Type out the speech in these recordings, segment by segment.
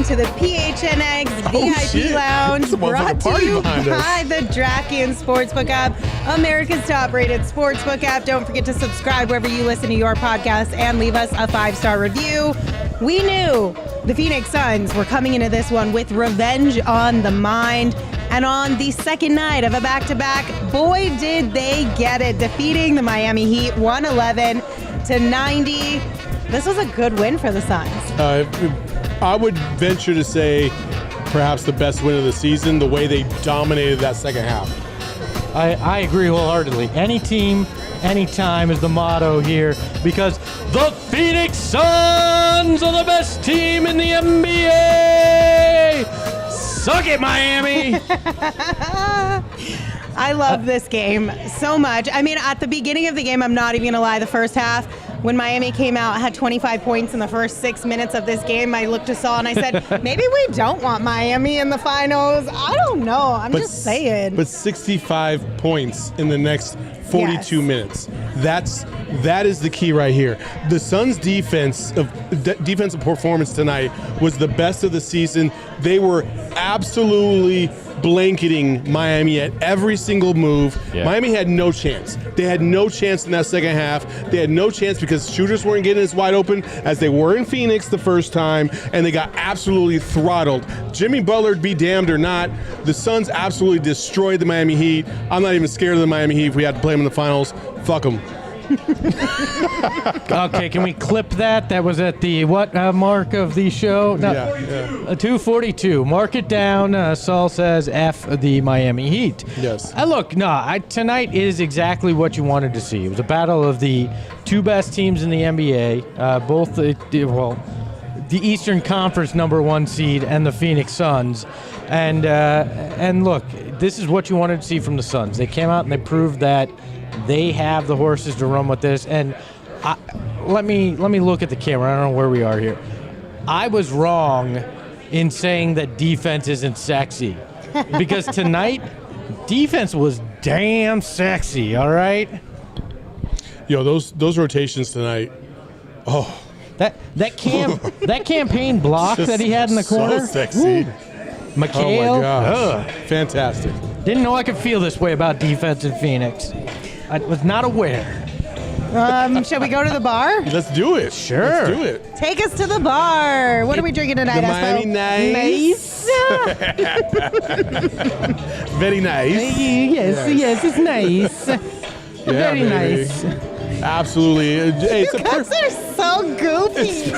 to the PHNX VIP Lounge, brought to you by the DraftKings Sportsbook app, America's top-rated sportsbook app. Don't forget to subscribe wherever you listen to your podcast and leave us a 5-star review. We knew the Phoenix Suns were coming into this one with revenge on the mind. And on the second night of a back-to-back, boy, did they get it, defeating the Miami Heat 111-90. This was a good win for the Suns. I would venture to say perhaps the best win of the season, the way they dominated that second half. I agree wholeheartedly. Any team, anytime is the motto here, because the Phoenix Suns are the best team in the NBA. Suck it, Miami! I love this game so much. I mean, at the beginning of the game, I'm not even going to lie, the first half, when Miami came out, had 25 points in the first 6 minutes of this game, I looked to Saul and I said, maybe we don't want Miami in the finals. I don't know. I'm just saying. But 65 points in the next 42 minutes. That is the key right here. The Suns' defensive performance tonight was the best of the season. They were absolutely blanketing Miami at every single move. Yeah. Miami had no chance. They had no chance in that second half. They had no chance because shooters weren't getting as wide open as they were in Phoenix the first time, and they got absolutely throttled. Jimmy Butler, be damned or not, the Suns absolutely destroyed the Miami Heat. I'm not even scared of the Miami Heat if we had to play them in the finals. Fuck them. Okay, can we clip that? That was at the what mark of the show? No, 2:42. Mark it down. Saul says F the Miami Heat. Yes. Tonight is exactly what you wanted to see. It was a battle of the two best teams in the NBA, both the Eastern Conference #1 seed and the Phoenix Suns. And look, this is what you wanted to see from the Suns. They came out and they proved that they have the horses to run with this. And let me look at the camera. I don't know where we are here. I was wrong in saying that defense isn't sexy, because tonight defense was damn sexy. All right. Yo, those rotations tonight. Oh, that campaign block that he had in the corner. So sexy. Mikal. Oh my gosh. Fantastic. Didn't know I could feel this way about defense in Phoenix. I was not aware. Shall we go to the bar? Let's do it. Sure. Let's do it. Take us to the bar. What are we drinking tonight, The Espo? Miami Nice. Very nice. Yes, it's nice. Very nice. Absolutely. Hey, You guys are so goofy.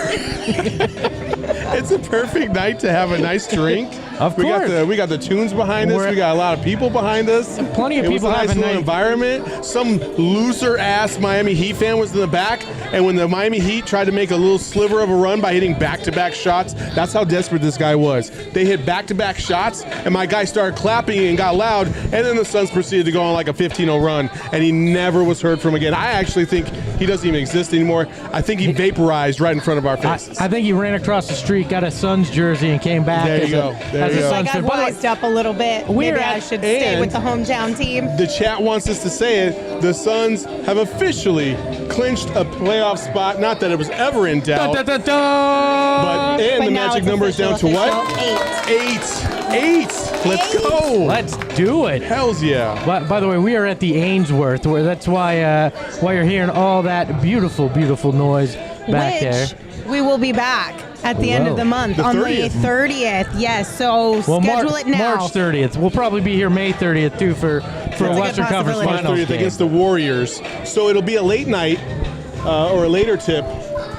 It's a perfect night to have a nice drink. Of course. We got the tunes behind us. We got a lot of people behind us. Plenty of people. It was a nice little environment. Some loser-ass Miami Heat fan was in the back, and when the Miami Heat tried to make a little sliver of a run by hitting back-to-back shots, that's how desperate this guy was. They hit back-to-back shots, and my guy started clapping and got loud, and then the Suns proceeded to go on like a 15-0 run, and he never was heard from again. I actually think he doesn't even exist anymore. I think he vaporized right in front of our faces. I think he ran across the street, got a Suns jersey, and came back. There you go. Like I've wised up a little bit. Maybe I should stay with the hometown team. The chat wants us to say it. The Suns have officially clinched a playoff spot. Not that it was ever in doubt. But the magic number is down to what? 8. Let's go. Let's do it. Hells yeah. By the way, we are at the Ainsworth, where that's why you're hearing all that beautiful, beautiful noise back there. We will be back at the end of the month on May 30th. Yes, so schedule it now. March 30th. We'll probably be here May 30th too for Western Conference Finals against the Warriors. So it'll be a late night or a later tip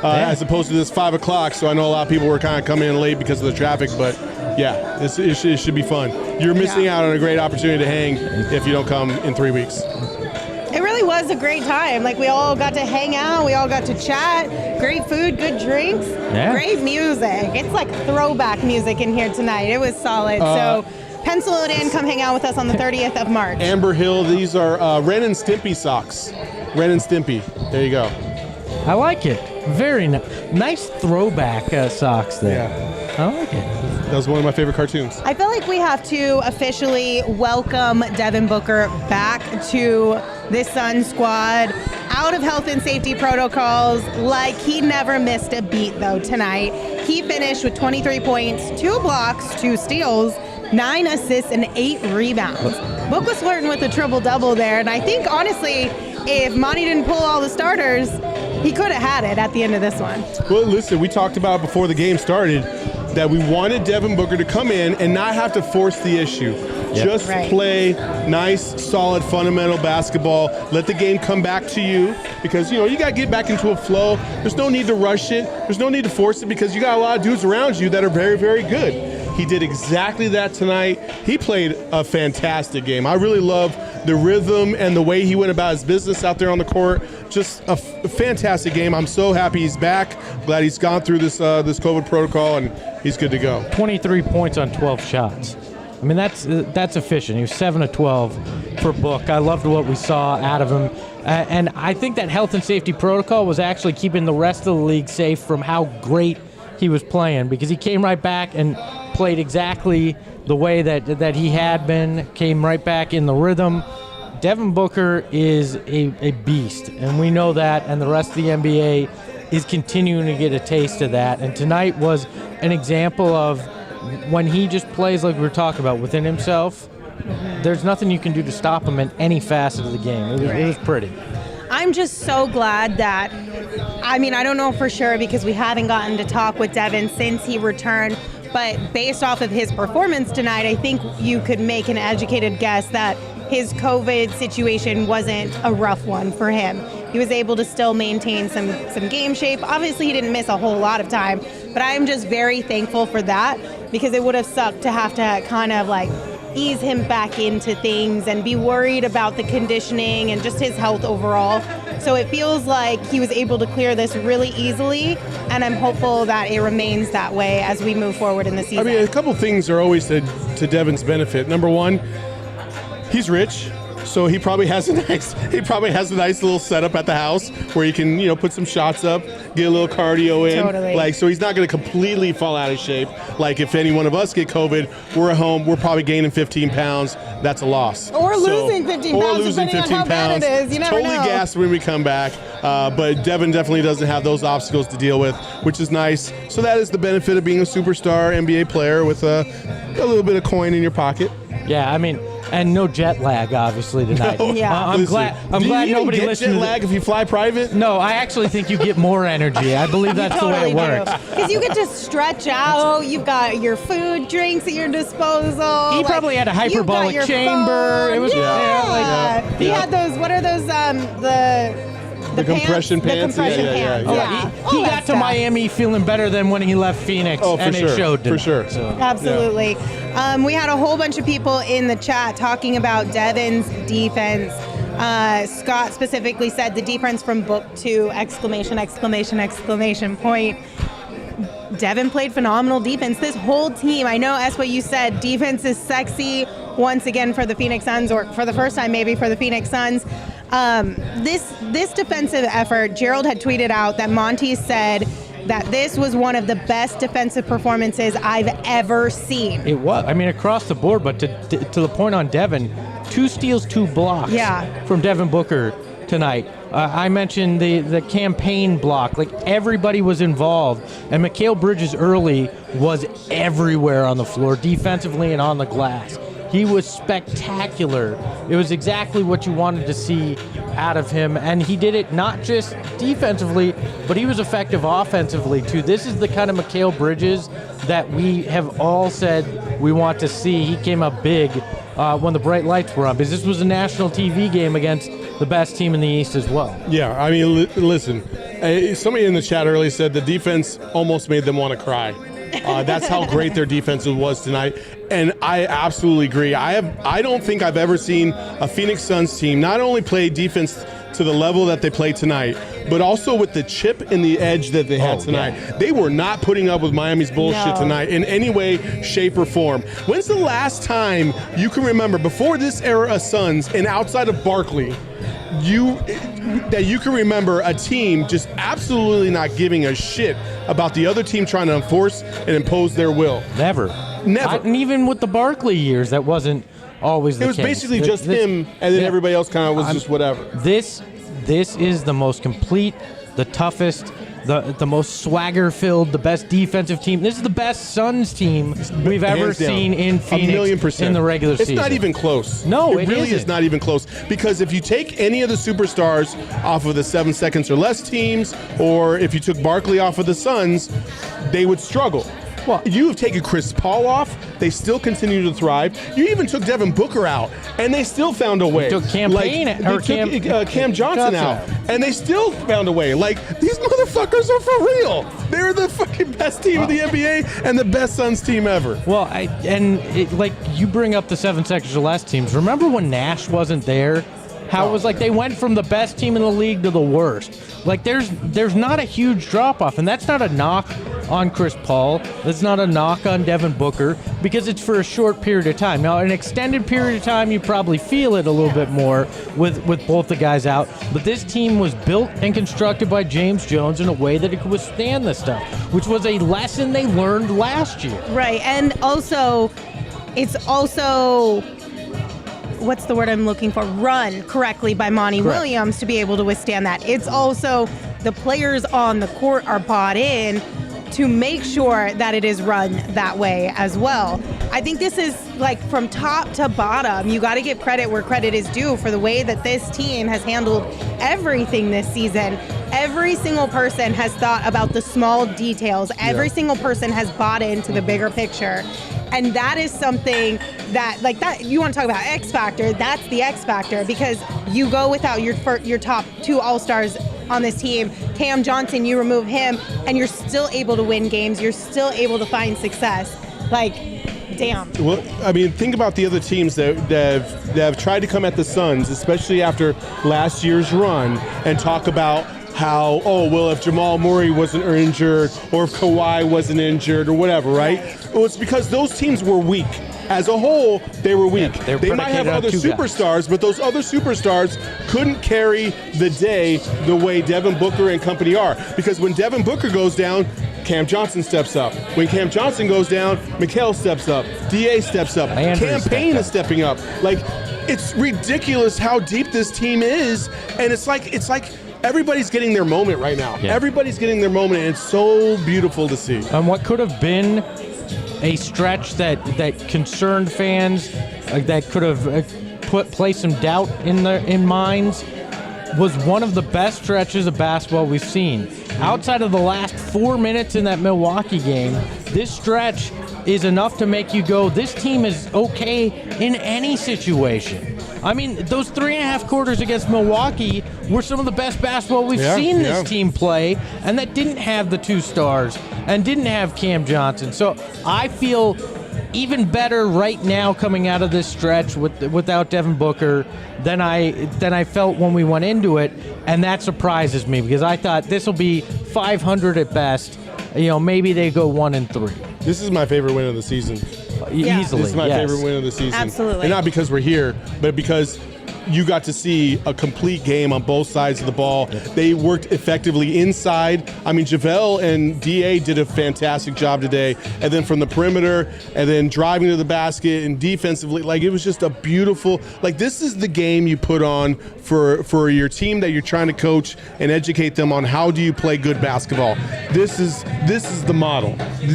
as opposed to this 5 o'clock. So I know a lot of people were kind of coming in late because of the traffic, but yeah, it should be fun. You're missing out on a great opportunity to hang if you don't come in 3 weeks. It really was a great time. Like, we all got to hang out. We all got to chat. Great food, good drinks, great music. It's like throwback music in here tonight. It was solid. So pencil it in. Come hang out with us on the 30th of March. Amber Hill, these are Ren and Stimpy socks. Ren and Stimpy. There you go. I like it. Very nice throwback socks there. Yeah. I like it. That was one of my favorite cartoons. I feel like we have to officially welcome Devin Booker back to this Sun squad. out of health and safety protocols like he never missed a beat, though, tonight. He finished with 23 points, 2 blocks, 2 steals, 9 assists, and 8 rebounds. Book was flirting with a triple-double there, and I think, honestly, if Monty didn't pull all the starters, he could have had it at the end of this one. Well, listen, we talked about before the game started that we wanted Devin Booker to come in and not have to force the issue. Yep. Just play nice, solid, fundamental basketball. Let the game come back to you because, you got to get back into a flow. There's no need to rush it. There's no need to force it because you got a lot of dudes around you that are very, very good. He did exactly that tonight. He played a fantastic game. I really love the rhythm and the way he went about his business out there on the court. Just a fantastic game. I'm so happy he's back. Glad he's gone through this COVID protocol and he's good to go. 23 points on 12 shots. I mean, that's efficient. He was 7 of 12 for Book. I loved what we saw out of him. And I think that health and safety protocol was actually keeping the rest of the league safe from how great he was playing because he came right back and played exactly the way that he had been, came right back in the rhythm. Devin Booker is a beast, and we know that, and the rest of the NBA is continuing to get a taste of that. And tonight was an example of when he just plays like we were talking about within himself, there's nothing you can do to stop him in any facet of the game. It was pretty. I'm just so glad that, I don't know for sure because we haven't gotten to talk with Devin since he returned, but based off of his performance tonight, I think you could make an educated guess that his COVID situation wasn't a rough one for him. He was able to still maintain some game shape. Obviously, he didn't miss a whole lot of time, but I am just very thankful for that because it would have sucked to have to kind of ease him back into things and be worried about the conditioning and just his health overall. So it feels like he was able to clear this really easily, and I'm hopeful that it remains that way as we move forward in the season. A couple things are always to Devin's benefit. Number one, he's rich. So he probably has a nice little setup at the house where you can, put some shots up, get a little cardio in. Totally. So he's not going to completely fall out of shape. Like if any one of us get COVID, we're at home, we're probably gaining 15 pounds. That's a loss. Or losing 15 pounds, depending on how bad it is. You never know. Totally gassed when we come back. But Devin definitely doesn't have those obstacles to deal with, which is nice. So that is the benefit of being a superstar NBA player with a little bit of coin in your pocket. Yeah, and no jet lag, obviously, tonight. No. Yeah. I'm glad nobody listened to jet lag if you fly private? No, I actually think you get more energy. I believe that's the way it works. Because you get to stretch out. You've got your food, drinks at your disposal. He probably had a hyperbolic chamber. Phone. It was He had those. What are those? The compression pants. The compression pants. Yeah. He got to Miami feeling better than when he left Phoenix, and it showed tonight. For sure. So. Absolutely. We had a whole bunch of people in the chat talking about Devin's defense. Scott specifically said the defense from book 2, ! Devin played phenomenal defense. This whole team, I know, Espo, you said defense is sexy once again for the Phoenix Suns, or for the first time maybe for the Phoenix Suns. This defensive effort, Gerald had tweeted out that Monty said that this was one of the best defensive performances I've ever seen. It was. Across the board, but to the point on Devin, 2 steals, 2 blocks from Devin Booker tonight. I mentioned the campaign block. Everybody was involved. And Mikal Bridges early was everywhere on the floor, defensively and on the glass. He was spectacular. It was exactly what you wanted to see out of him. And he did it not just defensively, but he was effective offensively, too. This is the kind of Mikal Bridges that we have all said we want to see. He came up big when the bright lights were up, because this was a national TV game against the best team in the East as well. Yeah, listen, somebody in the chat earlier said the defense almost made them want to cry. That's how great their defense was tonight, and I absolutely agree. I don't think I've ever seen a Phoenix Suns team not only play defense to the level that they played tonight, but also with the chip and the edge that they had tonight. Yeah. They were not putting up with Miami's bullshit tonight in any way, shape, or form. When's the last time you can remember, before this era of Suns and outside of Barkley, that you can remember a team just absolutely not giving a shit about the other team trying to enforce and impose their will? Never. And even with the Barkley years, that wasn't always the case. It was basically just him, and then everybody else kind of was just whatever. This this is the most complete, the toughest, the most swagger-filled, the best defensive team. This is the best Suns team we've ever seen in Phoenix in the regular season. It's not even close. No, it really is not even close. Because if you take any of the superstars off of the 7 seconds or less teams, or if you took Barkley off of the Suns, they would struggle. Well, you have taken Chris Paul off. They still continue to thrive. You even took Devin Booker out, and they still found a way. You took Cam Johnson out, and they still found a way. Like, these motherfuckers are for real. They're the fucking best team of the NBA and the best Suns team ever. Well, you bring up the 7 seconds or less teams. Remember when Nash wasn't there? How it was like they went from the best team in the league to the worst. Like, there's not a huge drop-off, and that's not a knock on Chris Paul. That's not a knock on Devin Booker, because it's for a short period of time. Now, an extended period of time, you probably feel it a little bit more with both the guys out. But this team was built and constructed by James Jones in a way that it could withstand this stuff, which was a lesson they learned last year. Right, and also, it's also... what's the word I'm looking for? Run correctly by Monty Williams to be able to withstand that. It's also the players on the court are bought in to make sure that it is run that way as well. I think this is like from top to bottom. You got to give credit where credit is due for the way that this team has handled everything this season. Every single person has thought about the small details. Every single person has bought into the bigger picture. And that is something that, like that, you want to talk about X Factor, that's the X Factor, because you go without your top 2 All-Stars on this team. Cam Johnson, you remove him, and you're still able to win games. You're still able to find success. Like, damn. Well, I mean, think about the other teams that have tried to come at the Suns, especially after last year's run, and talk about how, if Jamal Murray wasn't injured, or if Kawhi wasn't injured, or whatever, right? Well, it's because those teams were weak. As a whole, they were weak. Yeah, they might have other superstars, but those other superstars couldn't carry the day the way Devin Booker and company are. Because when Devin Booker goes down, Cam Johnson steps up. When Cam Johnson goes down, Mikal steps up. DA steps up. Cam Payne is stepping up. Like, it's ridiculous how deep this team is, and it's like everybody's getting their moment right now. Yeah. Everybody's getting their moment, and it's so beautiful to see. And what could have been a stretch that concerned fans, that could have placed some doubt in minds, was one of the best stretches of basketball we've seen. Outside of the last 4 minutes in that Milwaukee game, this stretch is enough to make you go, this team is okay in any situation. I mean, those 3.5 quarters against Milwaukee were some of the best basketball we've seen this team play, and that didn't have the 2 stars and didn't have Cam Johnson. So I feel even better right now coming out of this stretch without Devin Booker than I felt when we went into it, and that surprises me because I thought this will be 500 at best. Maybe they go 1-3. This is my favorite win of the season. Easily, this is my favorite win of the season. Absolutely. And not because we're here, but because you got to see a complete game on both sides of the ball. They worked effectively inside. I mean, Javale and DA did a fantastic job today. And then from the perimeter, and then driving to the basket and defensively, like, it was just a beautiful, like, this is the game you put on for your team that you're trying to coach and educate them on how do you play good basketball. This is the model.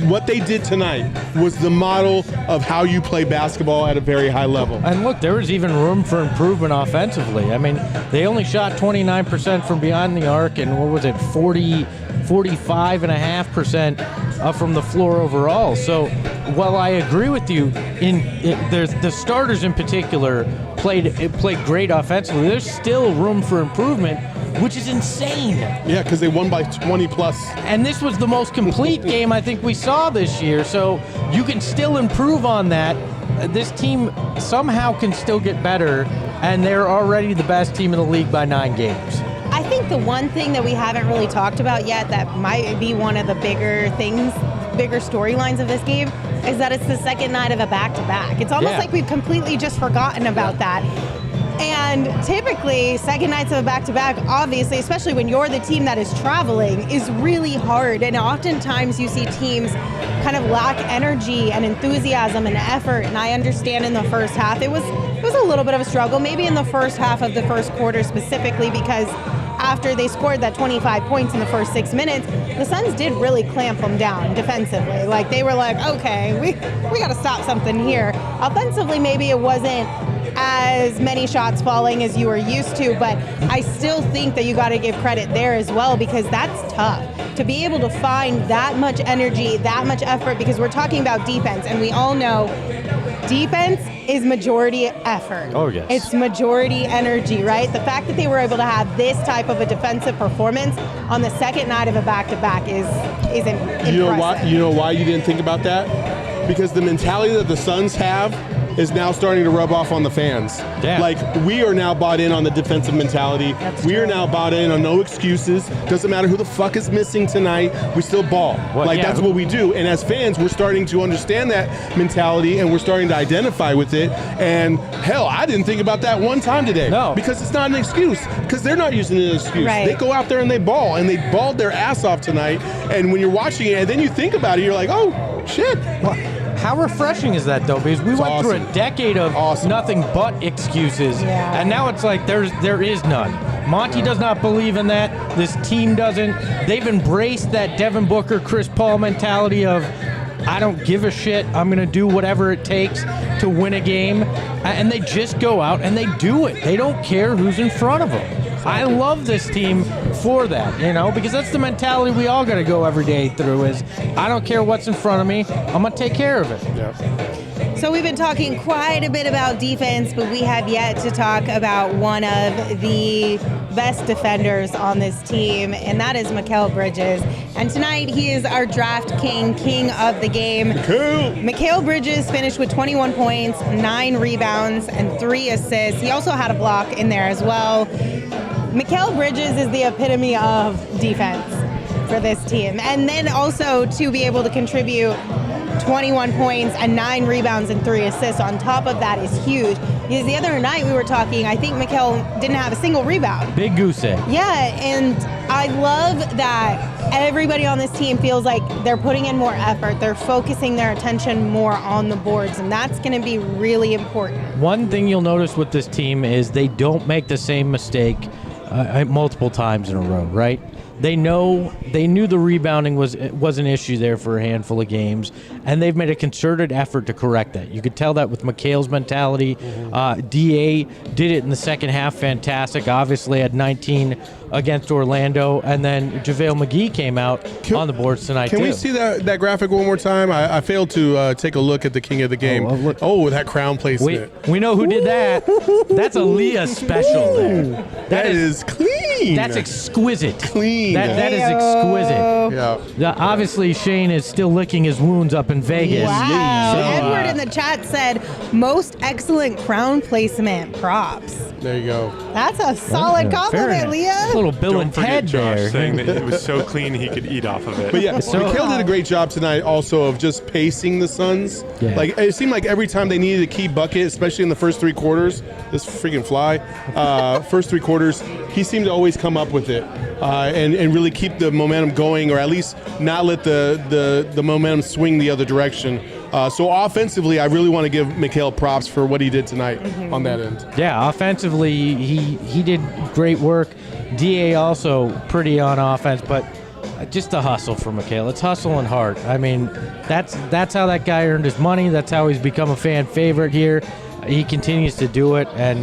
What they did tonight was the model of how you play basketball at a very high level. And look, there was even room for improvement offensively. I mean, they only shot 29% from behind the arc, and 45.5% from the floor overall. So while I agree with you, the starters in particular played great offensively, there's still room for improvement, which is insane. Yeah, because they won by 20 plus. And this was the most complete game I think we saw this year, so you can still improve on that. This team somehow can still get better, and they're already the best team in the league by 9 games. I think the one thing that we haven't really talked about yet that might be one of the bigger storylines of this game is that it's the second night of a back-to-back. It's almost like we've completely just forgotten about that. And typically, second nights of a back-to-back, obviously, especially when you're the team that is traveling, is really hard. And oftentimes you see teams kind of lack energy and enthusiasm and effort. And I understand in the first half, it was a little bit of a struggle, maybe in the first half of the first quarter specifically, because after they scored that 25 points in the first 6 minutes, the Suns did really clamp them down defensively. Like, they were like, okay, we got to stop something here. Offensively, maybe it wasn't as many shots falling as you were used to, but I still think that you got to give credit there as well, because that's tough to be able to find that much energy, that much effort, because we're talking about defense, and we all know defense is majority effort. Oh, yes. It's majority energy, right? The fact that they were able to have this type of a defensive performance on the second night of a back-to-back is impressive. You know why you didn't think about that? Because the mentality that the Suns have is now starting to rub off on the fans. Yeah. Like, we are now bought in on the defensive mentality. We are now bought in on no excuses. Doesn't matter who the fuck is missing tonight. We still ball. That's what we do. And as fans, we're starting to understand that mentality, and we're starting to identify with it. And hell, I didn't think about that one time today. No. Because it's not an excuse. Because they're not using it as an excuse. Right. They go out there and they ball. And they balled their ass off tonight. And when you're watching it, and then you think about it, you're like, oh, shit. How refreshing is that, though? Because we went through a decade of nothing but excuses, and now it's like there is none. Monty does not believe in that. This team doesn't. They've embraced that Devin Booker, Chris Paul mentality of, I don't give a shit. I'm going to do whatever it takes to win a game. And they just go out and they do it. They don't care who's in front of them. I love this team for that, because that's the mentality we all got to go every day through is, I don't care what's in front of me. I'm going to take care of it. Yeah. So we've been talking quite a bit about defense, but we have yet to talk about one of the best defenders on this team, and that is Mikal Bridges. And tonight he is our DraftKings king of the game. Mikal Bridges finished with 21 points, 9 rebounds, and 3 assists. He also had a block in there as well. Mikal Bridges is the epitome of defense for this team. And then also to be able to contribute 21 points and 9 rebounds and 3 assists on top of that is huge. Because the other night we were talking, I think Mikal didn't have a single rebound. Big goose egg. Yeah, and I love that everybody on this team feels like they're putting in more effort. They're focusing their attention more on the boards, and that's going to be really important. One thing you'll notice with this team is they don't make the same mistake multiple times in a row, right? They knew the rebounding was an issue there for a handful of games, and they've made a concerted effort to correct that. You could tell that with Mikal's mentality. DA did it in the second half, fantastic. Obviously had 19 against Orlando, and then Javale McGee came out on the boards tonight too. Can we see that graphic one more time? I failed to take a look at the king of the game. That crown placement. We know who did that. That's a Leah special there. That is clean. That's exquisite. Clean. That is exquisite. Yeah. Obviously, Shane is still licking his wounds up in Vegas. Wow. So, Edward in the chat said, most excellent crown placement props. There you go. That's a solid compliment, Leah. Little Bill and Ted Josh there. saying that it was so clean he could eat off of it. But yeah, Mikal did a great job tonight also of just pacing the Suns. Yeah. Like, it seemed like every time they needed a key bucket, especially in the first 3 quarters, this freaking fly, first 3 quarters, he seemed to always come up with it and really keep the momentum going, or at least not let the momentum swing the other direction. So offensively, I really want to give Mikal props for what he did tonight on that end. Yeah, offensively, he did great work. DA also pretty on offense, but just the hustle for Mikal. It's hustle and heart. I mean, that's how that guy earned his money. That's how he's become a fan favorite here. He continues to do it, and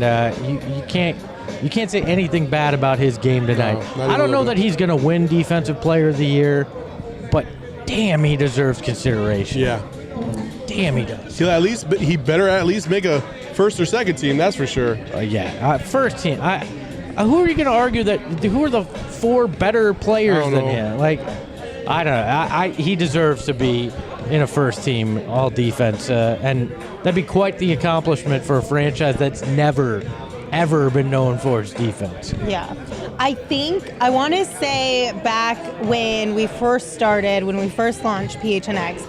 you can't say anything bad about his game tonight. No, I don't know that he's going to win Defensive Player of the Year, but damn, he deserves consideration. Yeah. Damn, he does. He better at least make a first or second team, that's for sure. First team. Who are you going to argue that? Who are the 4 better players than him? Like, I don't know. He deserves to be in a first team all defense, and that'd be quite the accomplishment for a franchise that's never, ever been known for its defense. Yeah. I want to say back when we first started, when we first launched PHNX,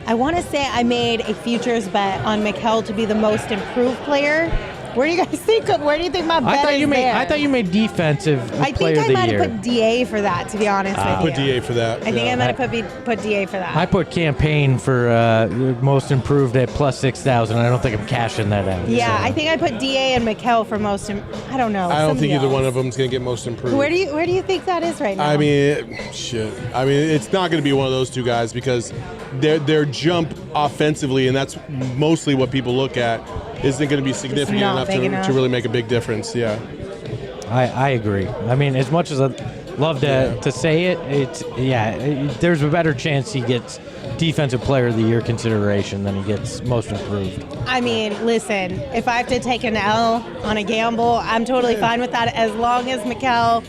I want to say I made a futures bet on Mikal to be the most improved player Where do you guys think? Where do you think my bet is there? I thought you made defensive player of the year. I think I might have put DA for that, to be honest with you. Put DA for that. I think I might have put DA for that. I put campaign for most improved at plus 6,000. I don't think I'm cashing that out. Yeah, so. I think I put DA and Mikal for most. I don't know. I don't think either one of them is going to get most improved. Where do you think that is right now? I mean, it's not going to be one of those two guys because their jump offensively, and that's mostly what people look at, isn't going to be significant enough to really make a big difference. Yeah, I agree. I mean, as much as I love to say it, there's a better chance he gets Defensive Player of the Year consideration than he gets most improved. I mean, listen, if I have to take an L on a gamble, I'm totally fine with that as long as Mikal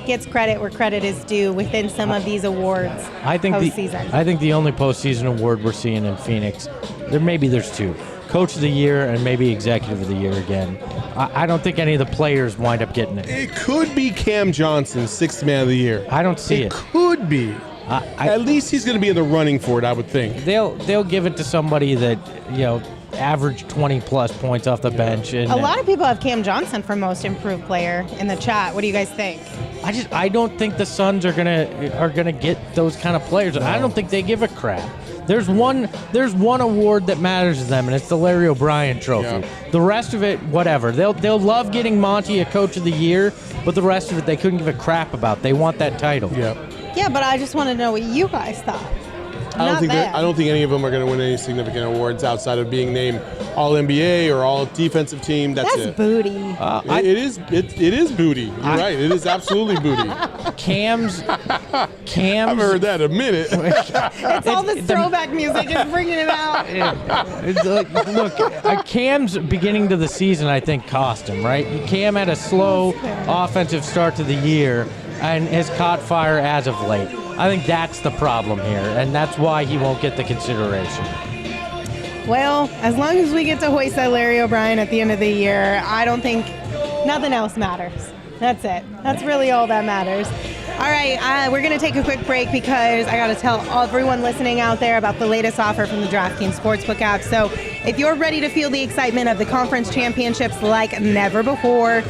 gets credit where credit is due within some of these awards postseason. I think the only postseason award we're seeing in Phoenix, there's two. Coach of the Year and maybe Executive of the Year again. I don't think any of the players wind up getting it. It could be Cam Johnson, Sixth Man of the Year. I don't see it. It could be. At least he's going to be in the running for it, I would think. They'll give it to somebody that, averaged 20-plus points off the bench. And a lot of people have Cam Johnson for most improved player in the chat. What do you guys think? I don't think the Suns are gonna get those kind of players. No. I don't think they give a crap. There's one award that matters to them, and it's the Larry O'Brien Trophy. Yeah. The rest of it, whatever. They'll love getting Monty a Coach of the Year, but the rest of it they couldn't give a crap about. They want that title. Yeah, but I just want to know what you guys thought. I don't think any of them are going to win any significant awards outside of being named All-NBA or All-Defensive Team. That's it. Booty. It is booty. You're right. It is absolutely booty. Cam's. I haven't heard that in a minute. It's all this throwback music. It's bringing it out. Look, Cam's beginning to the season, I think, cost him, right? Cam had a slow offensive start to the year and has caught fire as of late. I think that's the problem here, and that's why he won't get the consideration. Well, as long as we get to hoist that Larry O'Brien at the end of the year, I don't think nothing else matters. That's it. That's really all that matters. All right, we're going to take a quick break because I got to tell everyone listening out there about the latest offer from the DraftKings Sportsbook app. So if you're ready to feel the excitement of the conference championships like never before,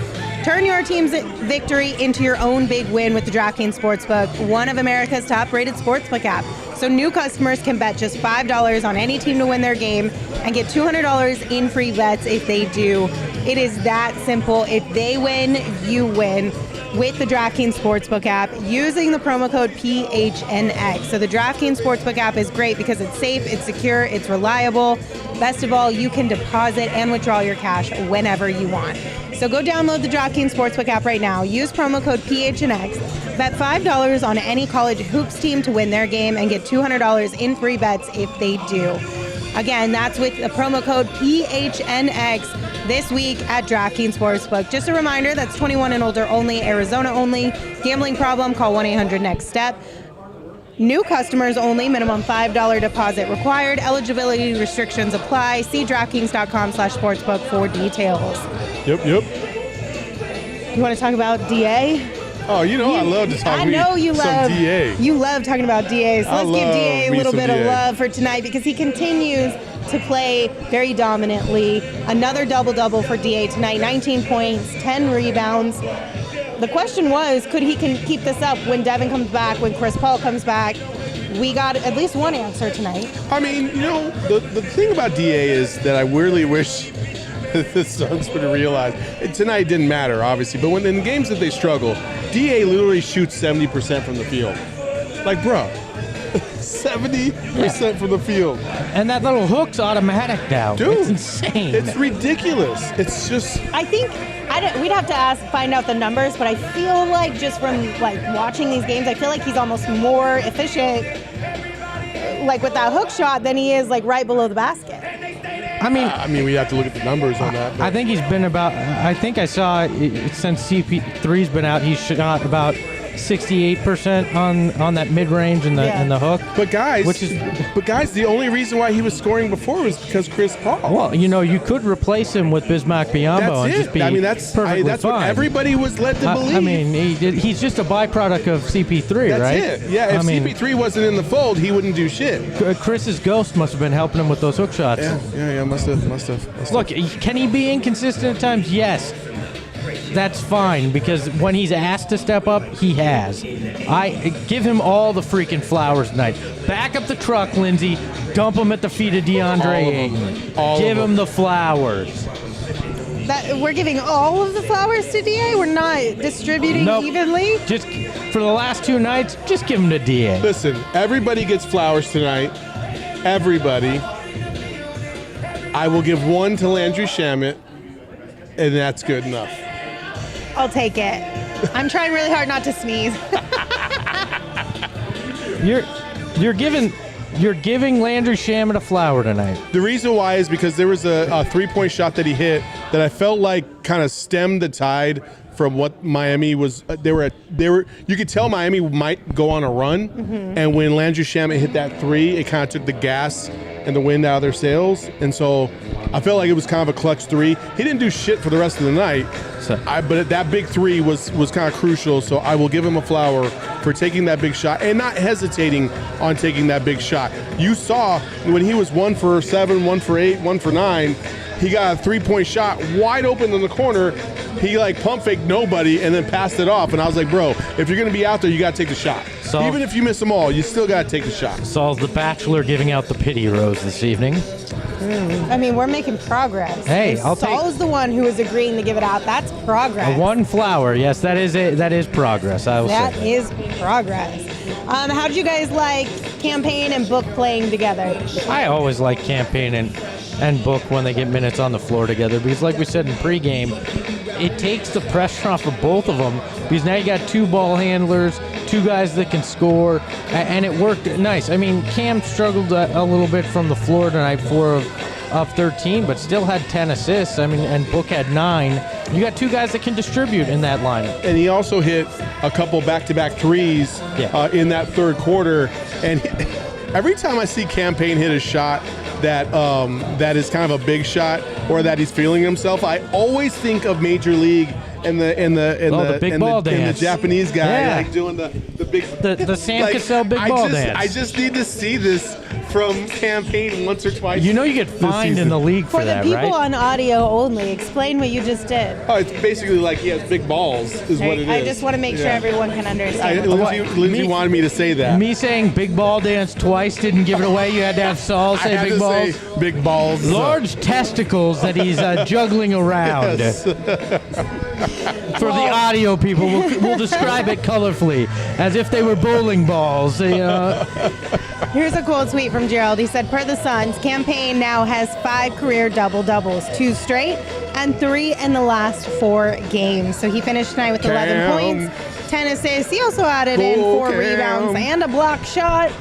turn your team's victory into your own big win with the DraftKings Sportsbook, one of America's top-rated sportsbook app. So new customers can bet just $5 on any team to win their game and get $200 in free bets if they do. It is that simple. If they win, you win with the DraftKings Sportsbook app using the promo code PHNX. So the DraftKings Sportsbook app is great because it's safe, it's secure, it's reliable. Best of all, you can deposit and withdraw your cash whenever you want. So go download the DraftKings Sportsbook app right now. Use promo code PHNX. Bet $5 on any college hoops team to win their game and get $200 in free bets if they do. Again, that's with the promo code PHNX this week at DraftKings Sportsbook. Just a reminder, that's 21 and older only, Arizona only. Gambling problem, call 1-800-NEXT-STEP. New customers only, minimum $5 deposit required. Eligibility restrictions apply. See DraftKings.com/sportsbook for details. Yep. You want to talk about DA? Oh, I love to talk some DA. You love talking about DA. So let's give DA a little bit of love for tonight because he continues to play very dominantly. Another double-double for DA tonight. 19 points, 10 rebounds. The question was, could he keep this up when Devin comes back, when Chris Paul comes back? We got at least one answer tonight. I mean, the thing about DA is that I really wish the Suns would realize. Tonight didn't matter, obviously, but when in games that they struggle, DA literally shoots 70% from the field. Like, bro, 70% from the field. And that little hook's automatic now. Dude, it's insane. It's ridiculous. It's just... I think... we'd have to find out the numbers, but I feel like just from watching these games, I feel like he's almost more efficient with that hook shot than he is right below the basket. I mean, we have to look at the numbers on that. But. I think he's been I think I saw since CP3's been out, he's shot about 68% on that mid-range and the hook. But guys, the only reason why he was scoring before was because Chris Paul. Well, you could replace him with Bismack Biyombo and just be that's perfectly what fine. Everybody was led to believe. I mean, he's just a byproduct of CP3, that's right? it. Yeah, if CP3 wasn't in the fold, he wouldn't do shit. Chris's ghost must have been helping him with those hook shots. Yeah, must have. Look, can he be inconsistent at times? Yes. That's fine, because when he's asked to step up, he has. I give him all the freaking flowers tonight. Back up the truck, Lindsey. Dump him at the feet of DeAndre Ayton. Give him the flowers. We're giving all of the flowers to DA? We're not distributing evenly? Just for the last 2 nights, just give them to DA. Listen, everybody gets flowers tonight. Everybody. I will give 1 to Landry Shamet, and that's good enough. I'll take it. I'm trying really hard not to sneeze. You're giving Landry Shamet a flower tonight. The reason why is because there was a three-point shot that he hit that I felt like kind of stemmed the tide from what Miami was. They were. You could tell Miami might go on a run, and when Landry Shamet hit that three, it kind of took the gas and the wind out of their sails, and so I felt like it was kind of a clutch three. He didn't do shit for the rest of the night, but that big three was kind of crucial. So I will give him a flower for taking that big shot and not hesitating on taking that big shot. You saw when he was 1 for 7, 1 for 8, 1 for 9. He got a 3-point shot wide open in the corner. He pump faked nobody and then passed it off. And I was like, bro, if you're going to be out there, you got to take the shot. Even if you miss them all, you still got to take the shot. Saul's the Bachelor giving out the pity rose this evening. I mean, we're making progress. Hey, Saul is the one who is agreeing to give it out. That's progress. 1 flower, yes, that is progress. I will say that is progress. How did you guys like Campaign and Book playing together? I always like Campaign and Book when they get minutes on the floor together, because like we said in pregame, it takes the pressure off of both of them, because now you got 2 ball handlers, 2 guys that can score, and it worked nice. I mean, Cam struggled a little bit from the floor tonight, 4 of 13, but still had 10 assists. I mean, and Book had 9. You got 2 guys that can distribute in that lineup. And he also hit a couple back-to-back threes in that third quarter. And every time I see Campaign hit a shot that is kind of a big shot or that he's feeling himself, I always think of Major League and the big ball dance, and the Japanese guy doing the big the Sam Cassell big ball dance. I just need to see this from Campaign once or twice. You know you get fined in the league for that, right? For the people on audio only, explain what you just did. Oh, it's basically like he has big balls is what it is. I just want to make sure everyone can understand. Lindsey wanted me to say that. Me saying big ball dance twice didn't give it away. You had to have Saul say big balls. Say big balls. Large testicles that he's juggling around. Yes. For the audio people, we'll describe it colorfully, as if they were bowling balls. Here's a cool tweet from Gerald. He said, per the Suns, Campaign now has 5 career double-doubles, 2 straight, and 3 in the last 4 games. So he finished tonight with 11 points, 10 assists. He also added in 4 rebounds and a block shot.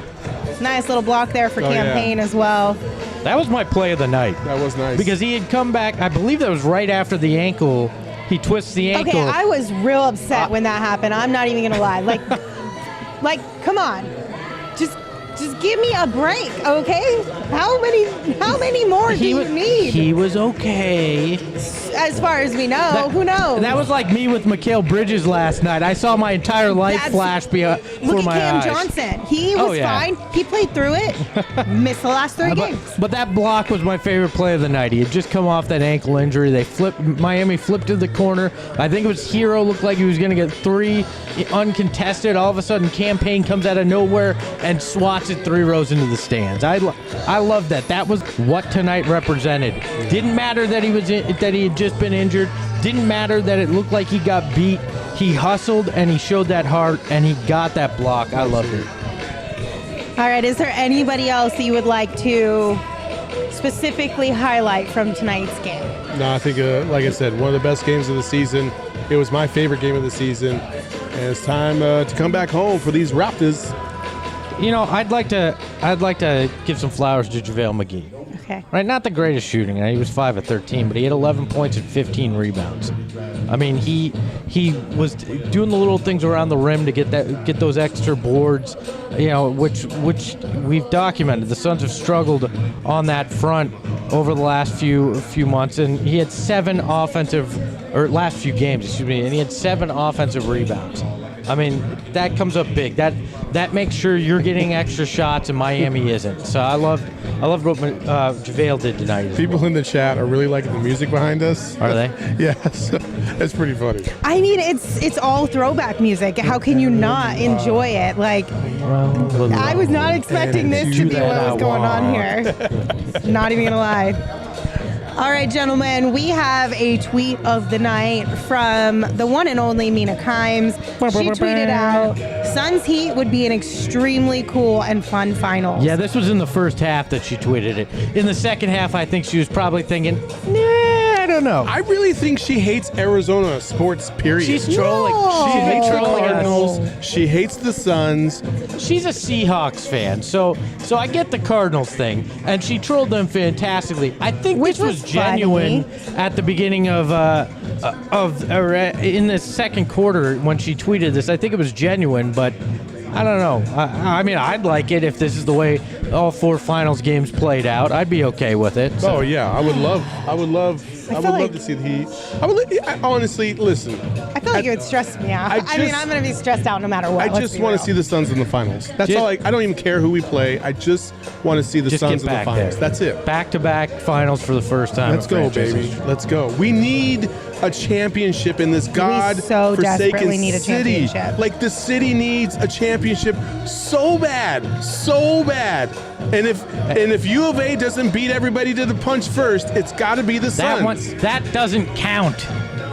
Nice little block there for Campaign as well. That was my play of the night. That was nice. Because he had come back, I believe that was right after the ankle. He twists the ankle. Okay, I was real upset when that happened. I'm not even gonna lie. Like, come on, just give me a break, okay? How many more do you need? He was okay. As far as we know, who knows? That was like me with Mikal Bridges last night. I saw my entire life flash for my eyes. Look at Cam Johnson. He was fine. He played through it. Missed the last 3 games. But that block was my favorite play of the night. He had just come off that ankle injury. Miami flipped to the corner. I think it was Hero looked like he was going to get 3 uncontested. All of a sudden, Campaign comes out of nowhere and swats it 3 rows into the stands. I love that. That was what tonight represented. Didn't matter that he had just been injured. Didn't matter that it looked like he got beat. He hustled and he showed that heart and he got that block. I loved it. All right, is there anybody else that you would like to specifically highlight from tonight's game? No, I think, like I said, one of the best games of the season. It was my favorite game of the season. And it's time to come back home for these Raptors. You know, I'd like to give some flowers to JaVale McGee. Okay. Right, not the greatest shooting. He was 5 of 13, but he had 11 points and 15 rebounds. I mean, he was doing the little things around the rim to get those extra boards, which we've documented. The Suns have struggled on that front over the last few months, and he had last few games, and he had 7 offensive rebounds. I mean, that comes up big. That makes sure you're getting extra shots and Miami isn't. So I loved what JaVale did tonight. People in the chat are really liking the music behind us. Are they? Yeah, so that's pretty funny. I mean, it's all throwback music. How can you not enjoy it? Like, I was not expecting this to be what was going on here. Not even gonna lie. All right, gentlemen, we have a tweet of the night from the one and only Mina Kimes. She tweeted out, Suns Heat would be an extremely cool and fun finals. Yeah, this was in the first half that she tweeted it. In the second half, I think she was probably thinking, I don't know. I really think she hates Arizona sports, period. She's trolling. No. She hates the trolling us. Cardinals. She hates the Suns. She's a Seahawks fan, so I get the Cardinals thing, and she trolled them fantastically. I think Which this was was genuine funny. at the beginning in the second quarter when she tweeted this. I think it was genuine, but I don't know. I mean, I'd like it if this is the way all 4 finals games played out. I'd be okay with it. So. Oh yeah, I would love to see the Heat. Honestly, listen. I feel like it would stress me out. I mean, I'm going to be stressed out no matter what. I just want to see the Suns in the finals. That's all. I don't even care who we play. I just want to see the Suns in the finals. That's it. Back-to-back finals for the first time. Let's go, baby. Let's go. We need a championship in this desperately God-forsaken need a city. championship. Like, the city needs a championship so bad. And if U of A doesn't beat everybody to the punch first, it's got to be the Suns. That doesn't count.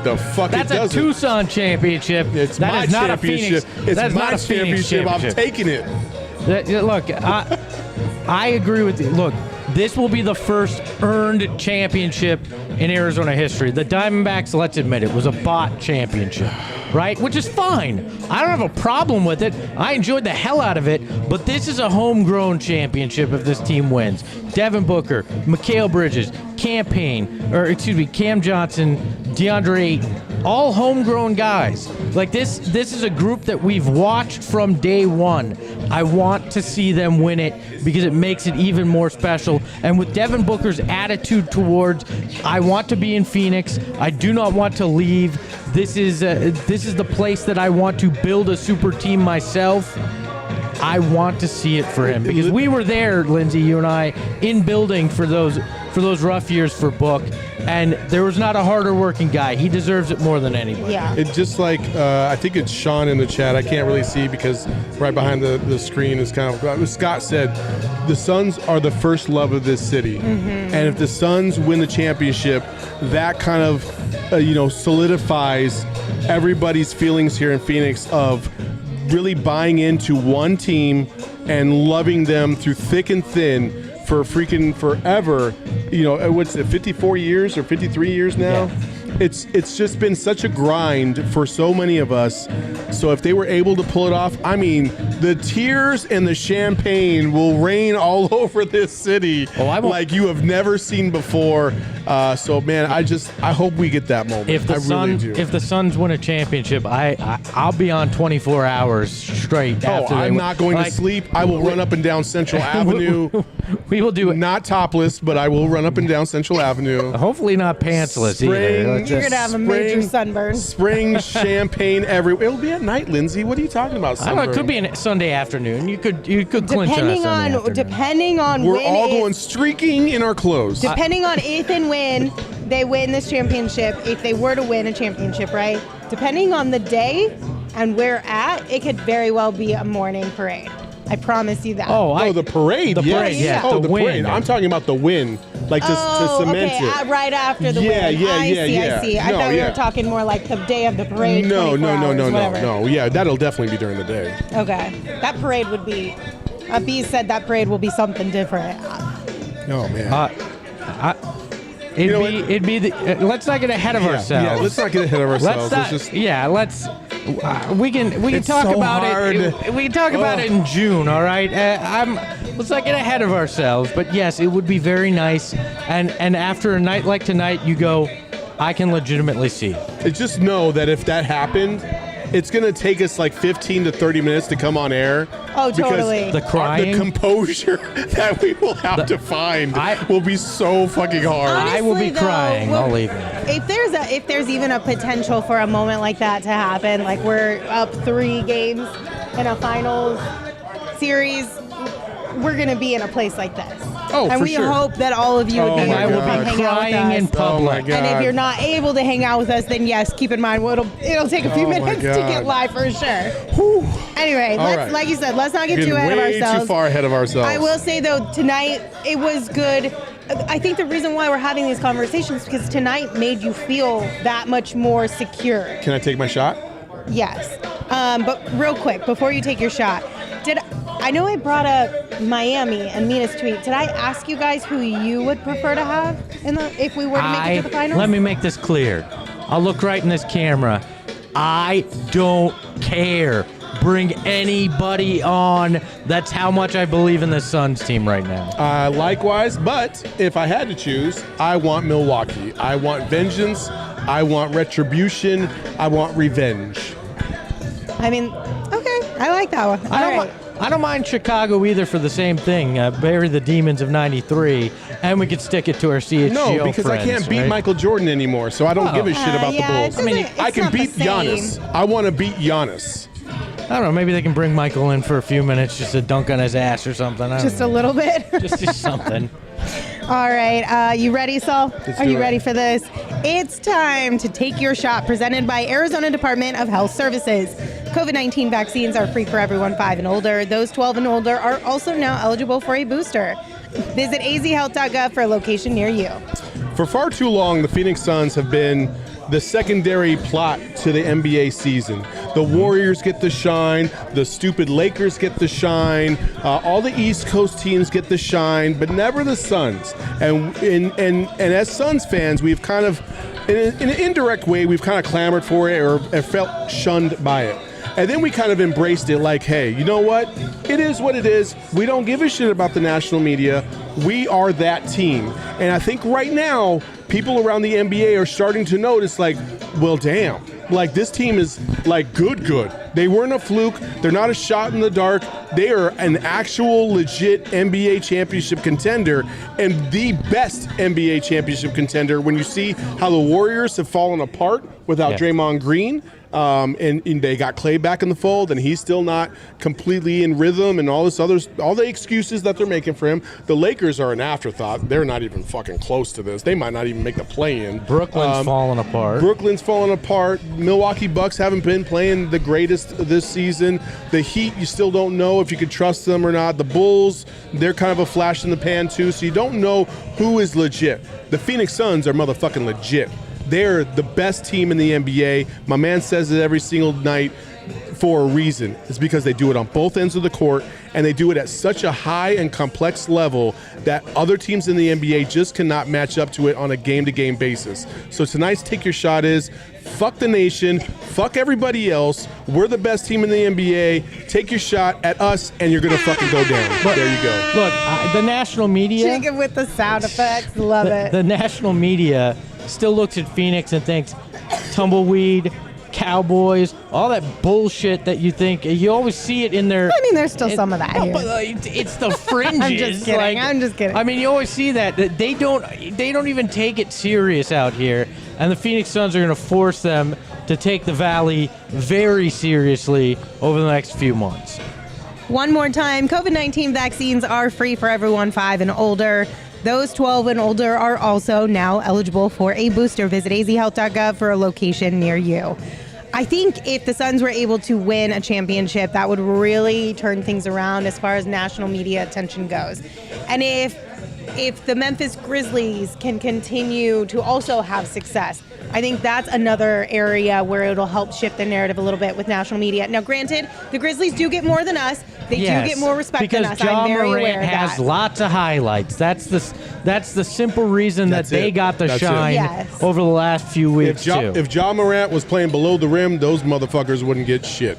The fuck That's it doesn't. a Tucson championship. It's That my is not championship. A Phoenix. It's that is my not a Phoenix championship. I'm taking it. Look, I agree with you. Look, this will be the first earned championship in Arizona history. The Diamondbacks, let's admit it, was a bot championship, right? Which is fine. I don't have a problem with it. I enjoyed the hell out of it, but this is a homegrown championship if this team wins. Devin Booker, Mikal Bridges, Payne, Cam Johnson, DeAndre Ayton, all homegrown guys. Like this is a group that we've watched from day one. I want to see them win it because it makes it even more special. And with Devin Booker's attitude towards, I want to be in Phoenix. I do not want to leave. This is the place that I want to build a super team myself. I want to see it for him because we were there, Lindsey, you and I, in building for those rough years for Book, and there was not a harder working guy. He deserves it more than anybody. Yeah. It just like I think it's Sean in the chat. I can't really see because right behind the screen is kind of Scott said the Suns are the first love of this city, and if the Suns win the championship, that kind of solidifies everybody's feelings here in Phoenix of really buying into one team and loving them through thick and thin for freaking forever. What's it, 54 years or 53 years now? Yeah. It's just been such a grind for so many of us. So if they were able to pull it off, I mean, the tears and the champagne will rain all over this city like you have never seen before. So man, I hope we get that moment. If the Suns win a championship, I'll be on 24 hours straight. After I'm not going to sleep. I will run up and down Central Avenue. We will do it. Not topless, but I will run up and down Central Avenue. Hopefully not pantsless either. You're going to have a major sunburn. Spring champagne everywhere. It'll be at night, Lindsey. What are you talking about, sunburn? I don't know. It could be a Sunday afternoon. You could clinch on a Sunday afternoon. Depending on We're all going streaking in our clothes. Depending on if and when they win this championship, if they were to win a championship, right? Depending on the day and where at, it could very well be a morning parade. I promise you that. The parade. The parade, yeah. Oh, the win. parade. I'm talking about the win, like to cement it. Right after the win. I see. I thought we were talking more like the day of the parade. No. Yeah, that'll definitely be during the day. Okay, that parade would be. B said that parade will be something different. Oh man. It'd be let's not get ahead of ourselves. Yeah, let's not get ahead of ourselves. We can talk so about hard. it. We can talk about it in June, all right? Let's not get ahead of ourselves. But yes, it would be very nice. And after a night like tonight, you go, I can legitimately see it. Just know that if that happened, it's going to take us like 15 to 30 minutes to come on air. Oh, totally. The crying. The composure that we will have to find will be so fucking hard. Honestly, I will be crying all evening. If there's even a potential for a moment like that to happen, like we're up 3 games in a finals series, we're going to be in a place like this. Oh, and for we sure. hope that all of you would be And able I to will hang be out with crying in us. Oh my public. God. And if you're not able to hang out with us, then yes, keep in mind it'll take a few Oh my minutes to God. get live for sure. Anyway, All right. like you said, let's not get Getting too ahead of way ourselves. too far ahead of ourselves. I will say though, tonight it was good. I think the reason why we're having these conversations is because tonight made you feel that much more secure. Can I take my shot? Yes. But real quick, before you take your shot, I know I brought up Miami and Mina's tweet. Did I ask you guys who you would prefer to have if we were to make it to the finals? Let me make this clear. I'll look right in this camera. I don't care. Bring anybody on. That's how much I believe in the Suns team right now. Likewise, but if I had to choose, I want Milwaukee. I want vengeance. I want retribution. I want revenge. I mean, okay, I like that one. I don't mind Chicago either for the same thing. Bury the demons of '93, and we could stick it to our CHGO No, because friends, I can't beat right? Michael Jordan anymore, so I don't give a shit about yeah, the Bulls. it doesn't- I it's can not the beat Giannis. same. I want to beat Giannis. I don't know. Maybe they can bring Michael in for a few minutes just to dunk on his ass or something. I don't Just a know. little bit. Just something. All right, you ready, Saul? Let's Are do you it. ready for this? It's time to take your shot, presented by Arizona Department of Health Services. COVID-19 vaccines are free for everyone 5 and older. Those 12 and older are also now eligible for a booster. Visit azhealth.gov for a location near you. For far too long, the Phoenix Suns have been the secondary plot to the NBA season. The Warriors get the shine, the stupid Lakers get the shine, all the East Coast teams get the shine, but never the Suns. And as Suns fans, we've kind of, in an indirect way, we've kind of clamored for it or felt shunned by it. And then we kind of embraced it like, hey, you know what? It is what it is. We don't give a shit about the national media. We are that team. And I think right now, people around the NBA are starting to notice, like, well, damn. Like, this team is, like, good. They weren't a fluke. They're not a shot in the dark. They are an actual legit NBA championship contender and the best NBA championship contender when you see how the Warriors have fallen apart without Draymond Green. And they got Clay back in the fold, and he's still not completely in rhythm, and all the excuses that they're making for him. The Lakers are an afterthought. They're not even fucking close to this. They might not even make the play-in. Brooklyn's falling apart. Brooklyn's falling apart. Milwaukee Bucks haven't been playing the greatest this season. The Heat, you still don't know if you can trust them or not. The Bulls, they're kind of a flash in the pan too, so you don't know who is legit. The Phoenix Suns are motherfucking legit. They're the best team in the NBA. My man says it every single night for a reason. It's because they do it on both ends of the court, and they do it at such a high and complex level that other teams in the NBA just cannot match up to it on a game-to-game basis. So tonight's Take Your Shot is, fuck the nation, fuck everybody else. We're the best team in the NBA. Take your shot at us, and you're going to fucking go down. There you go. Look, the national media. Chicken with the sound effects. Love it. The national media still looks at Phoenix and thinks tumbleweed, Cowboys, all that bullshit that you think. You always see it in their. I mean, there's still some of that here. But it's the fringes. I'm just kidding. I'm just kidding. I mean, you always see that they don't even take it serious out here, and the Phoenix Suns are going to force them to take the Valley very seriously over the next few months. One more time, COVID-19 vaccines are free for everyone 5 and older. Those 12 and older are also now eligible for a booster. Visit azhealth.gov for a location near you. I think if the Suns were able to win a championship, that would really turn things around as far as national media attention goes. And if the Memphis Grizzlies can continue to also have success, I think that's another area where it'll help shift the narrative a little bit with national media. Now, granted, the Grizzlies do get more than us. They do get more respect than us. I'm very aware of that. Has lots of highlights. That's the simple reason that they got the shine over the last few weeks, too. If Ja Morant was playing below the rim, those motherfuckers wouldn't get shit.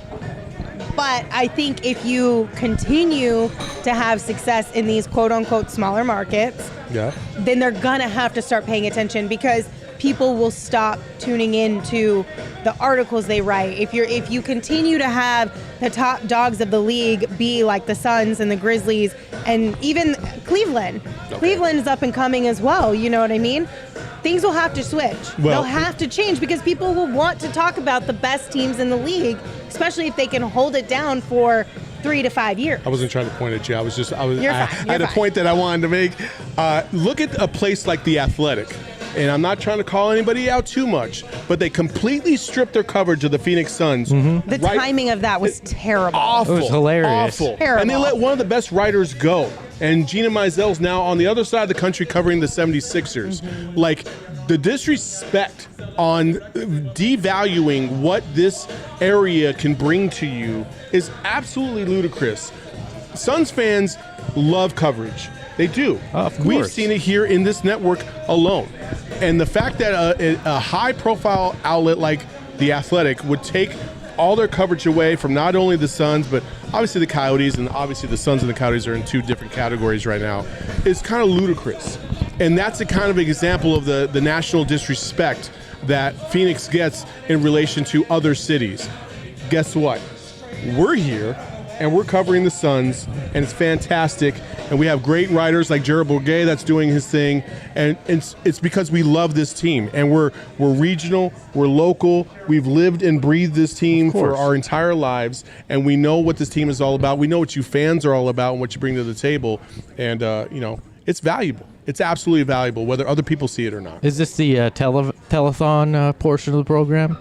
But I think if you continue to have success in these quote-unquote smaller markets, then they're going to have to start paying attention because people will stop tuning in to the articles they write. If you continue to have the top dogs of the league be like the Suns and the Grizzlies and even Cleveland. Okay. Cleveland is up and coming as well, you know what I mean? Things will have to switch. They'll have to change because people will want to talk about the best teams in the league, especially if they can hold it down for 3 to 5 years. I wasn't trying to point at you. I had a point that I wanted to make. Look at a place like The Athletic. And I'm not trying to call anybody out too much, but they completely stripped their coverage of the Phoenix Suns. Mm-hmm. The timing of that was terrible. Awful. It was hilarious. Awful. Terrible. And they let one of the best writers go. And Gina Mizell's now on the other side of the country covering the 76ers. Mm-hmm. Like, the disrespect on devaluing what this area can bring to you is absolutely ludicrous. Suns fans love coverage. They do. Of course. We've seen it here in this network alone. And the fact that a high-profile outlet like The Athletic would take all their coverage away from not only the Suns, but obviously the Coyotes, and obviously the Suns and the Coyotes are in two different categories right now, is kind of ludicrous. And that's a kind of example of the national disrespect that Phoenix gets in relation to other cities. Guess what? We're here, and we're covering the Suns, and it's fantastic. And we have great writers like Jared Bourget that's doing his thing, and it's because we love this team, and we're regional, we're local, we've lived and breathed this team for our entire lives, and we know what this team is all about. We know what you fans are all about and what you bring to the table, and it's valuable. It's absolutely valuable, whether other people see it or not. Is this the telethon portion of the program?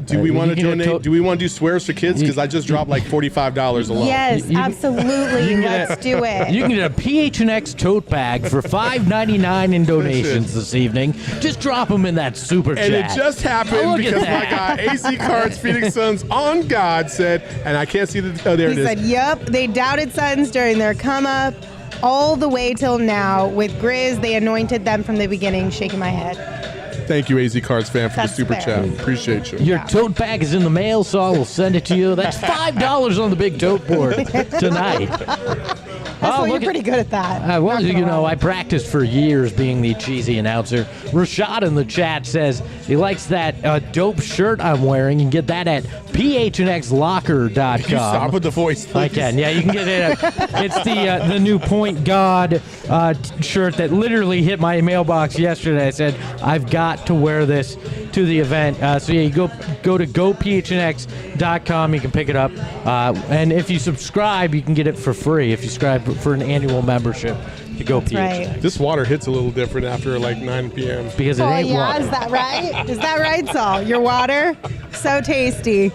Do we want to donate? Do we want to do swears for kids? Because I just dropped like $45 alone. Yes, absolutely. Let's do it. You can get a PHNX tote bag for $5.99 in donations this evening. Just drop them in that super chat. And it just happened because my guy AC Cards Phoenix Suns on God said, and I can't see the. Oh, there it is. He said, "Yep, they doubted Suns during their come up." All the way till now. With Grizz, they anointed them from the beginning. Shaking my head. Thank you, AZ Cards fan, for the super chat. Appreciate you. Your tote bag is in the mail, so I will send it to you. That's $5 on the big tote board tonight. You're pretty good at that. I practiced for years being the cheesy announcer. Rashad in the chat says he likes that dope shirt I'm wearing. You can get that at phnxlocker.com. Can you stop with the voice, please? I can. Yeah, you can get it. It's the new Point God shirt that literally hit my mailbox yesterday. I said, I've got to wear this to the event. You go to gophnx.com. You can pick it up. And if you subscribe, you can get it for free. If you subscribe for an annual membership to Go PHNX. Right. This water hits a little different after like 9 p.m. Because it ain't water. Is that right? Is that right, Saul? Your water? So tasty.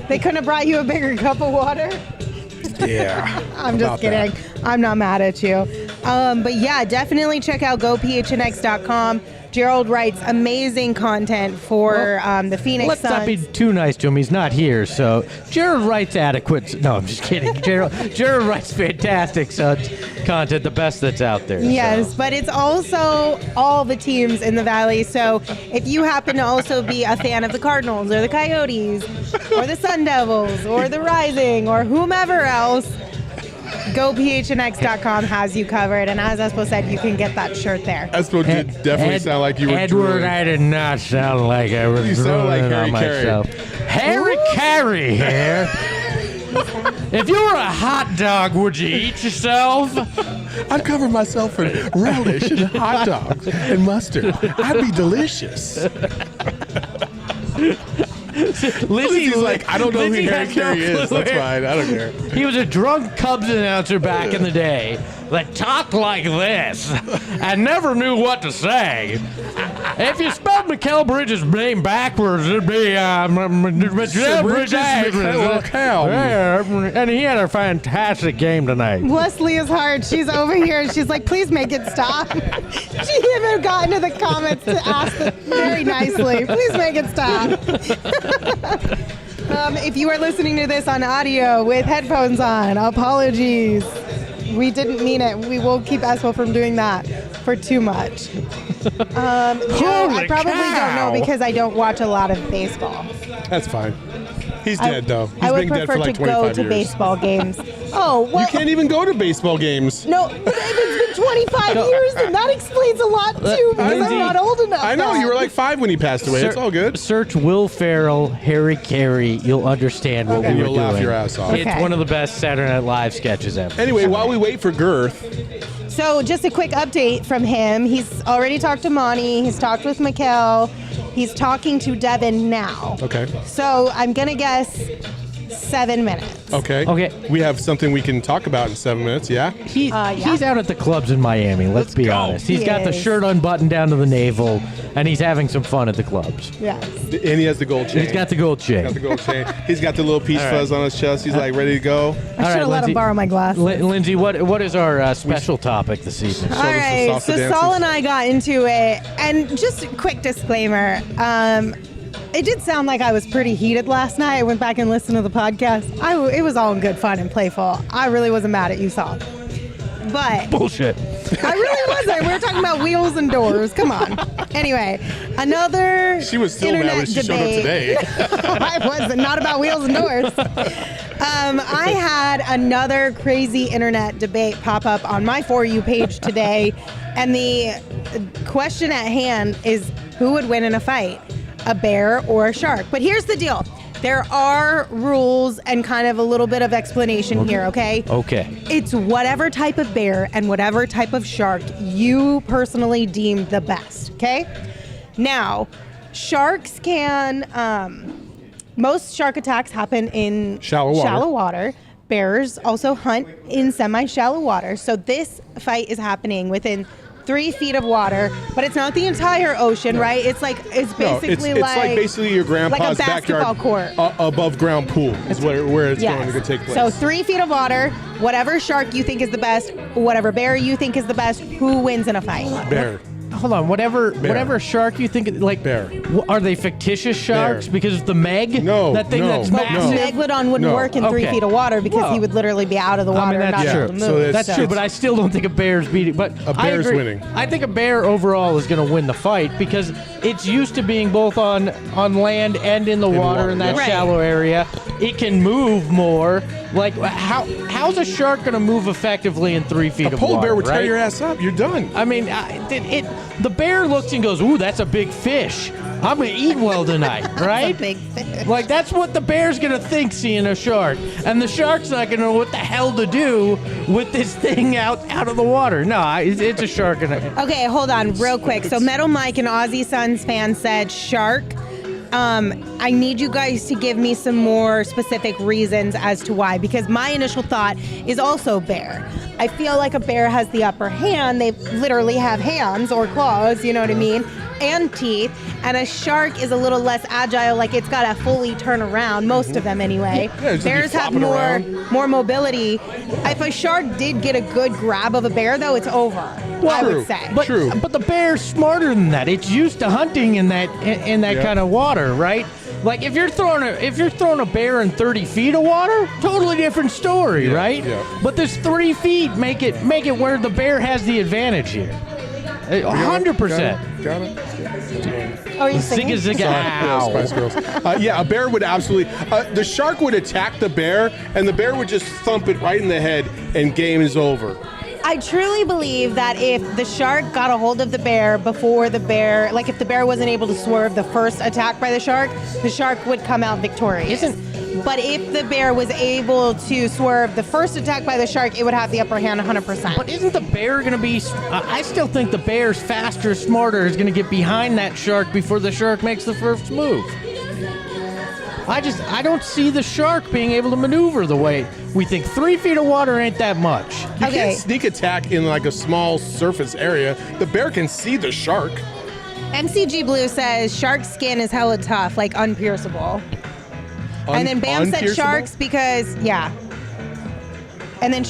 They couldn't have brought you a bigger cup of water? Yeah. I'm just kidding. I'm not mad at you. But yeah, definitely check out gophnx.com. Gerald writes amazing content for the Phoenix Suns. Let's not be too nice to him. He's not here, so Gerald writes adequate. No, I'm just kidding. Gerald writes fantastic content, the best that's out there. Yes, but it's also all the teams in the Valley. So if you happen to also be a fan of the Cardinals or the Coyotes or the Sun Devils or the Rising or whomever else, GoPHNX.com has you covered, and as Espo said, you can get that shirt there. Espo did definitely sound like you were Edward, drooling. I did not sound like I was You sound like drooling Harry on Carey. myself. Harry Carey here. If you were a hot dog, would you eat yourself? I'd cover myself in relish and hot dogs and mustard. I'd be delicious. Lizzie's like, I don't know who Harry Carey is. That's fine. I don't care. He was a drunk Cubs announcer back in the day that talked like this and never knew what to say. If you spelled Mikal Bridges' name backwards, it'd be Mikal Bridges. And he had a fantastic game tonight. Wesley is hard. She's over here and she's like, please make it stop. She even got into the comments to ask it very nicely. Please make it stop. If you are listening to this on audio with headphones on, apologies. We didn't mean it. We will keep Espo from doing that for too much. I probably don't know because I don't watch a lot of baseball. That's fine. He's dead, though. He's I would been dead for prefer like to go 25 to years. baseball games. Oh, well. You can't even go to baseball games. No, but it's been 25 years, and that explains a lot, too, because Lindsey, I'm not old enough. I know. now. You were like 5 when he passed away. It's all good. Search Will Ferrell, Harry Carey. You'll understand what we And were you'll doing. laugh your ass off. It's Okay. one of the best Saturday Night Live sketches ever. Anyway, while we wait for Girth, So just a quick update from him. He's already talked to Monty. He's talked with Mikal. He's talking to Devin now. okay. So I'm going to guess 7 minutes. Okay. Okay. We have something we can talk about in 7 minutes, yeah? He's out at the clubs in Miami, let's be go. honest. He's He got the is. shirt unbuttoned down to the navel, and he's having some fun at the clubs. Yes. And he has the gold chain. He's got the gold chain. Got the gold chain. He's got the little peach fuzz on his chest. He's like ready to go. I All should right, have let Lindsey. him borrow my glasses. Lindsay, what is our special topic this evening? All right, salsa so dances. Saul and I got into it, and just a quick disclaimer. It did sound like I was pretty heated last night. I went back and listened to the podcast. It was all in good fun and playful. I really wasn't mad at you, Saul. But Bullshit. I really wasn't. We were talking about wheels and doors. Come on. Anyway, another She was still mad internet when she showed up debate. today. I wasn't. Not about wheels and doors. I had another crazy internet debate pop up on my For You page today, and the question at hand is who would win in a fight, a bear or a shark? But here's the deal. There are rules and kind of a little bit of explanation here, okay? Okay. It's whatever type of bear and whatever type of shark you personally deem the best, okay? Now, sharks can, most shark attacks happen in Shallow water. Bears also hunt in semi-shallow water. So this fight is happening within 3 feet of water, but it's not the entire ocean, right? It's basically it's like basically your grandpa's like a basketball backyard court. above ground pool is where it's Yes. going to take place. So 3 feet of water, whatever shark you think is the best, whatever bear you think is the best, who wins in a fight? bear. Hold on, whatever shark you think, like, Bear. Are they fictitious sharks? Bear. Because the Meg, No, that thing no, that's no. massive. Megalodon wouldn't No. work in 3 Okay. feet of water because Well, he would literally be out of the I mean, water and that's not true. able to So move. that's- That's true, but I still don't think a bear's beating. But A bear's I agree. winning. I think a bear overall is going to win the fight because it's used to being both on land and in the water in that Right. shallow area. It can move more. Like how's a shark going to move effectively in 3 feet A of water? polar bear would tear right? your ass up. You're done. I mean, the bear looks and goes, "Ooh, that's a big fish. I'm gonna eat well tonight," right? Big fish. Like that's what the bear's gonna think seeing a shark, and the shark's not gonna know what the hell to do with this thing out of the water. No, it's a shark. Okay, hold on real quick. So Metal Mike, an Aussie Suns fan, said shark. I need you guys to give me some more specific reasons as to why, because my initial thought is also bear. I feel like a bear has the upper hand. They literally have hands or claws, you know what I mean, and teeth. And a shark is a little less agile, like it's got to fully turn around, most of them anyway. Yeah, it's gonna be Bears have flopping around. more mobility. If a shark did get a good grab of a bear, though, it's over, I True. would say. But, True. But the bear's smarter than that. It's used to hunting in that Yeah. kind of water, right? Like if you're throwing a bear in 30 feet of water, totally different story, Yeah, right? yeah. But this 3 feet make it where the bear has the advantage here. 100%. Got it? Are you singing? Zigga zigga Ow. ow. Spice Girls. Yeah, a bear would absolutely. The shark would attack the bear, and the bear would just thump it right in the head, and game is over. I truly believe that if the shark got a hold of the bear before the bear, like if the bear wasn't able to swerve the first attack by the shark would come out victorious. But if the bear was able to swerve the first attack by the shark, it would have the upper hand 100%. But isn't the bear going to be... I still think the bear's faster, smarter, is going to get behind that shark before the shark makes the first move. I don't see the shark being able to maneuver the way we think. 3 feet of water ain't that much. You Okay. can't sneak attack in like a small surface area. The bear can see the shark. MCG Blue says shark skin is hella tough, like unpierceable. And then Bam said Unpierceable? sharks because, yeah. And then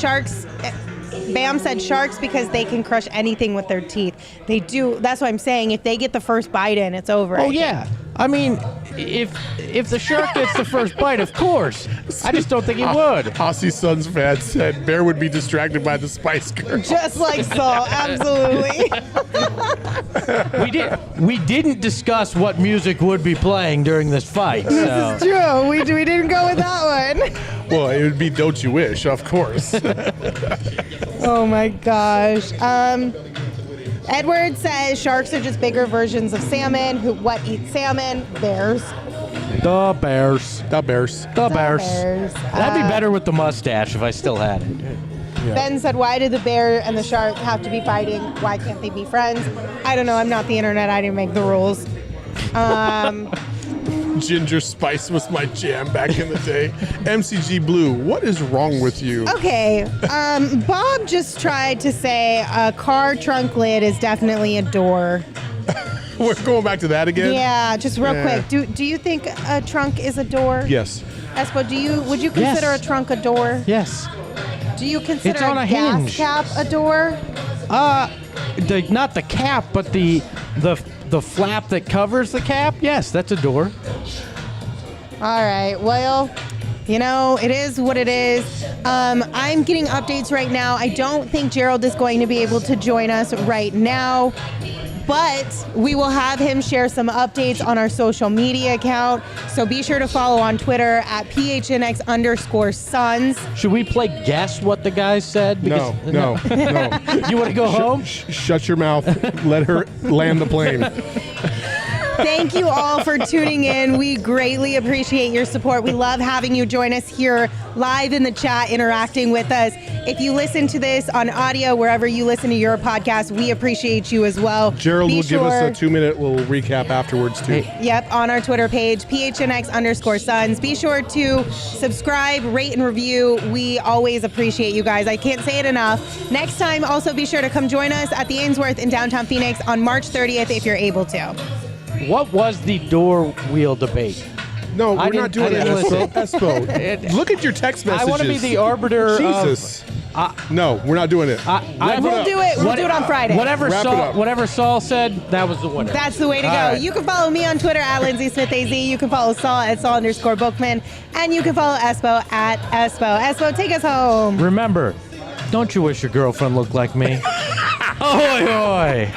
Bam said sharks because they can crush anything with their teeth. They do. That's what I'm saying. If they get the first bite in, it's over. I Oh, think. yeah. I mean, if the shark gets the first bite, of course. I just don't think he would. Aussie Suns fan said Bear would be distracted by the Spice Girls. Just like Saul, absolutely. We didn't discuss what music would be playing during this fight. This So. is true. We didn't go with that one. Well, it would be Don't You Wish, of course. Oh my gosh. Edward says sharks are just bigger versions of salmon. What eats salmon? Bears. The Bears. The Bears. The Bears. Bears. That'd be better with the mustache if I still had it. Ben said, why do the bear and the shark have to be fighting? Why can't they be friends? I don't know. I'm not the internet. I didn't make the rules. Ginger Spice was my jam back in the day. MCG Blue, what is wrong with you? Okay. Bob just tried to say a car trunk lid is definitely a door. We're going back to that again? Yeah, just real quick. Do you think a trunk is a door? Yes. Espo, would you consider a trunk a door? Yes. Do you consider It's on a gas hinge. cap a door? Not the cap, but the flap that covers the cap. Yes, that's a door. All right. Well, it is what it is. I'm getting updates right now. I don't think Gerald is going to be able to join us right now, but we will have him share some updates on our social media account. So be sure to follow on Twitter at PHNX_Suns. Should we play guess what the guys said? No. You want to go home? Shut your mouth. Let her land the plane. Thank you all for tuning in. We greatly appreciate your support. We love having you join us here live in the chat, interacting with us. If you listen to this on audio, wherever you listen to your podcast, we appreciate you as well. Gerald will give us a 2-minute little recap afterwards, too. Yep, on our Twitter page, PHNX_Suns. Be sure to subscribe, rate, and review. We always appreciate you guys. I can't say it enough. Next time, also be sure to come join us at the Ainsworth in downtown Phoenix on March 30th if you're able to. What was the door wheel debate? No, we're not doing that. Espo. Look at your text messages. I want to be the arbiter Jesus. No, we're not doing it. We'll do it. We'll do it on Friday. Whatever Saul said, that was the winner. That's the way to go. Right. You can follow me on Twitter at Lindsey Smith AZ. You can follow Saul at Saul_Bookman. And you can follow Espo at Espo. Espo, take us home. Remember, don't you wish your girlfriend looked like me? Ahoy, hoy!